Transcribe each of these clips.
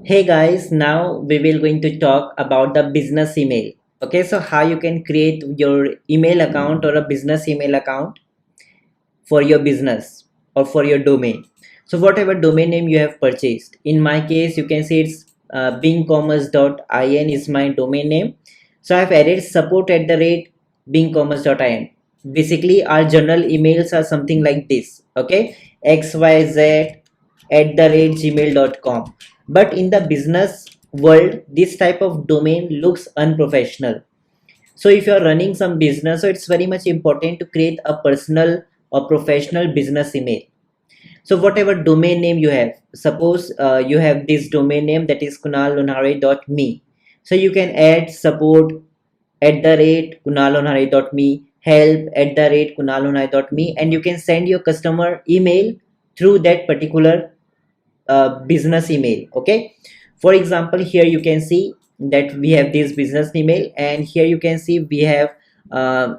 Hey guys, now we will going to talk about the business email. Okay, so how you can create your email account or a business email account for your business or for your domain. So whatever domain name you have purchased. In my case, you can see it's bingcommerce.in is my domain name. So I've added support at the rate bingcommerce.in. Basically, our general emails are something like this. Okay, xyz at the rate gmail.com. But in the business world, this type of domain looks unprofessional. So if you're running some business, so it's very much important to create a personal or professional business email. So whatever domain name you have, suppose you have this domain name that is kunallonhare.me. So you can add support at the rate kunallonhare.me, help at the rate kunallonhare.me, and you can send your customer email through that particular business email. Okay, for example, here you can see that we have this business email, and here you can see we have uh,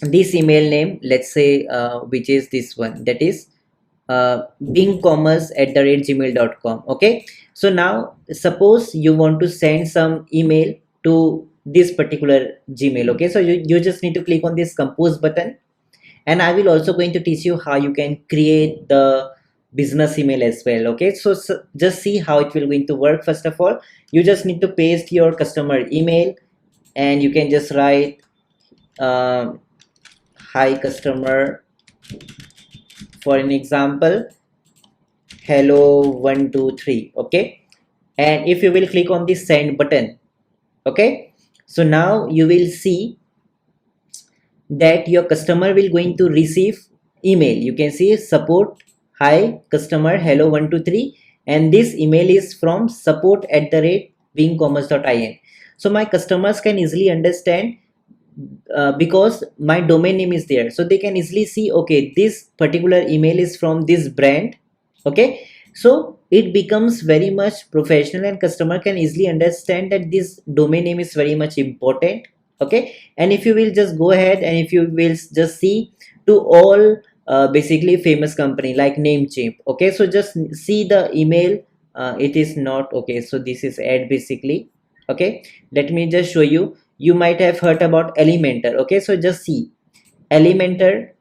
this email name, let's say, which is this one, that is bingcommerce@gmail.com. Okay, so now suppose you want to send some email to this particular Gmail. Okay, so you just need to click on this compose button, and I will also going to teach you how you can create the business email as well. Okay, so just see how it will going to work. First of all, you just need to paste your customer email, and you can just write um, hi customer, for an example, hello 123. Okay, and if you will click on the send button, okay, so now you will see that your customer will going to receive email. You can see support, hi customer, hello 123, and this email is from support at the rate bingcommerce.in. So my customers can easily understand, because my domain name is there, so they can easily see, okay, this particular email is from this brand. Okay, so it becomes very much professional, and customer can easily understand that this domain name is very much important. Okay, and if you will just go ahead and if you will just see to all basically famous company like Namecheap. Okay, so just see the email. It is not okay, so this is ad basically. Okay, let me just show you. You might have heard about Elementor. Okay, so just see, Elementor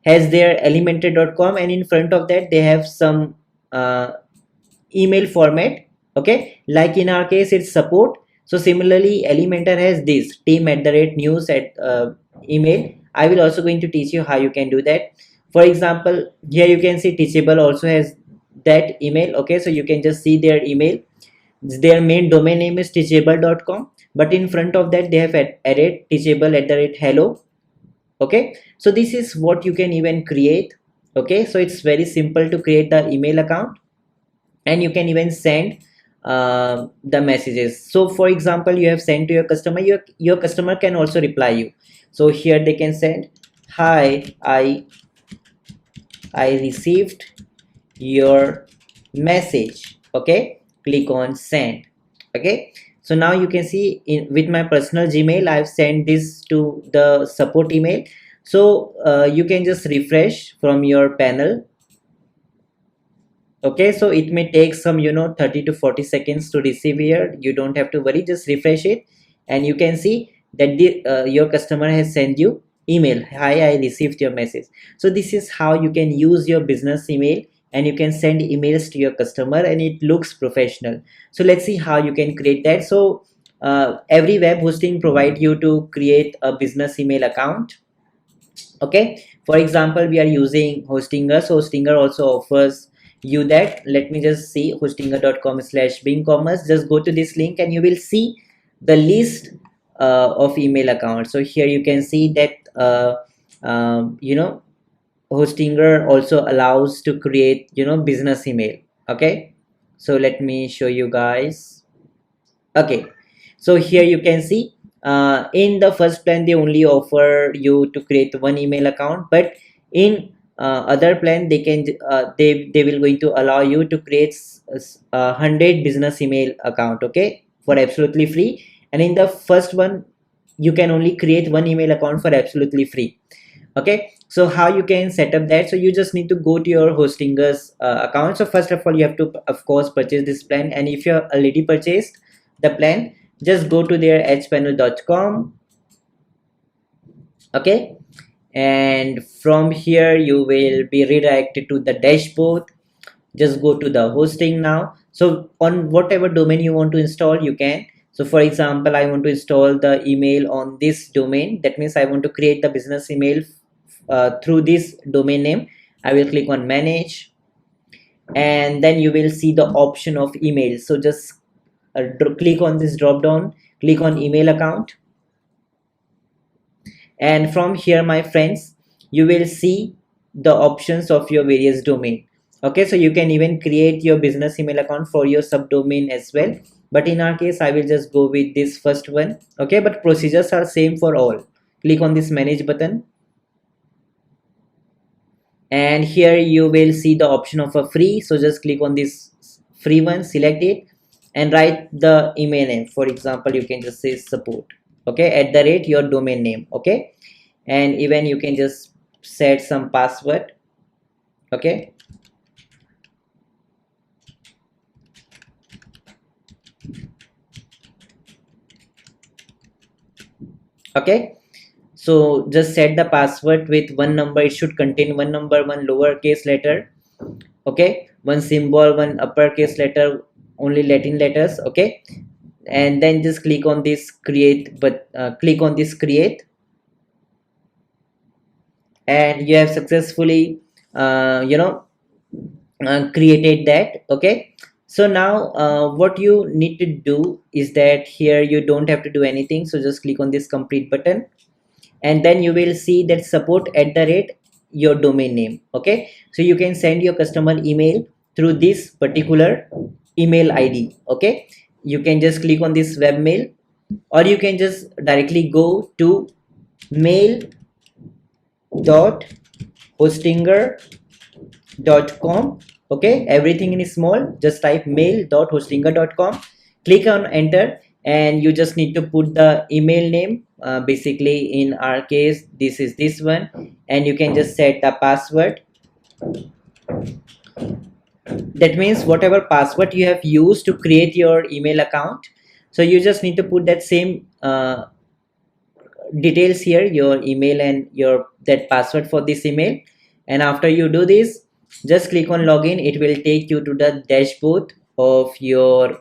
has their elementor.com, and in front of that they have some uh, email format. Okay, like in our case it's support. So similarly Elementor has this team at the rate news at email. I will also going to teach you how you can do that. For example, here you can see Teachable also has that email. Okay, so you can just see their email. Their main domain name is teachable.com, but in front of that they have added teachable at the rate hello. Okay, so this is what you can even create. Okay, so it's very simple to create the email account, and you can even send the messages. So for example, you have sent to your customer, your customer can also reply you. So here they can send, hi, I received your message. Okay, click on send. Okay, so now you can see in with my personal Gmail I've sent this to the support email. So you can just refresh from your panel. Okay, so it may take some 30 to 40 seconds to receive here. You don't have to worry, just refresh it, and you can see that your customer has sent you email, hi, I received your message. So this is how you can use your business email, and you can send emails to your customer, and it looks professional. So let's see how you can create that. So every web hosting provide you to create a business email account. Okay, for example, we are using Hostinger. So Hostinger also offers you that. Let me just see, hostinger.com/bingcommerce. Just go to this link and you will see the list of email accounts. So here you can see that Hostinger also allows to create business email. Okay, so let me show you guys. Okay, so here you can see in the first plan they only offer you to create one email account, but in other plan they can they will going to allow you to create 100 business email account. Okay, for absolutely free. And in the first one you can only create one email account for absolutely free. Okay, so how you can set up that? So you just need to go to your hostinger's account. So first of all, you have to of course purchase this plan, and if you have already purchased the plan, just go to their edgepanel.com. Okay, and from here you will be redirected to the dashboard. Just go to the hosting now. So on whatever domain you want to install, you can. So for example, I want to install the email on this domain. That means I want to create the business email through this domain name. I will click on manage, and then you will see the option of email. So just click on this drop down, click on email account, and from here, my friends, you will see the options of your various domain. Okay, so you can even create your business email account for your subdomain as well, but in our case I will just go with this first one. Okay, but procedures are same for all. Click on this manage button, and here you will see the option of a free. So just click on this free one, select it, and write the email name. For example, you can just say support, okay, @ your domain name. Okay, and even you can just set some password. Okay, okay, so just set the password with one number. It should contain one number, one lowercase letter, okay, one symbol, one uppercase letter, only Latin letters. Okay, and then just click on this create, but click on this create, and you have successfully created that. Okay, so now what you need to do is that here you don't have to do anything. So just click on this complete button, and then you will see that support your domain name. Okay, so you can send your customer email through this particular email ID. Okay, you can just click on this webmail, or you can just directly go to mail dot hostinger.com. Okay, everything in small. Just type mail.hostinger.com, click on enter, and you just need to put the email name. Basically in our case this is this one, and you can just set the password. That means whatever password you have used to create your email account, so you just need to put that same details here, your email and your that password for this email. And after you do this, just click on login. It will take you to the dashboard of your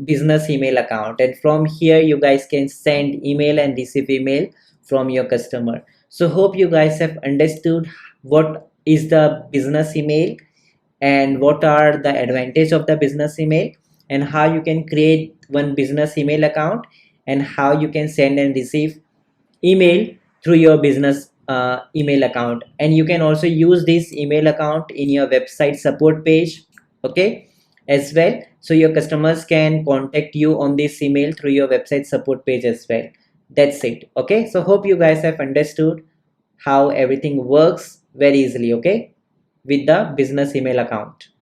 business email account, and from here you guys can send email and receive email from your customer. So hope you guys have understood what is the business email, and what are the advantage of the business email, and how you can create one business email account, and how you can send and receive email through your business email account. And you can also use this email account in your website support page, okay, as well. So your customers can contact you on this email through your website support page as well. That's it. Okay, so hope you guys have understood how everything works very easily, okay, with the business email account.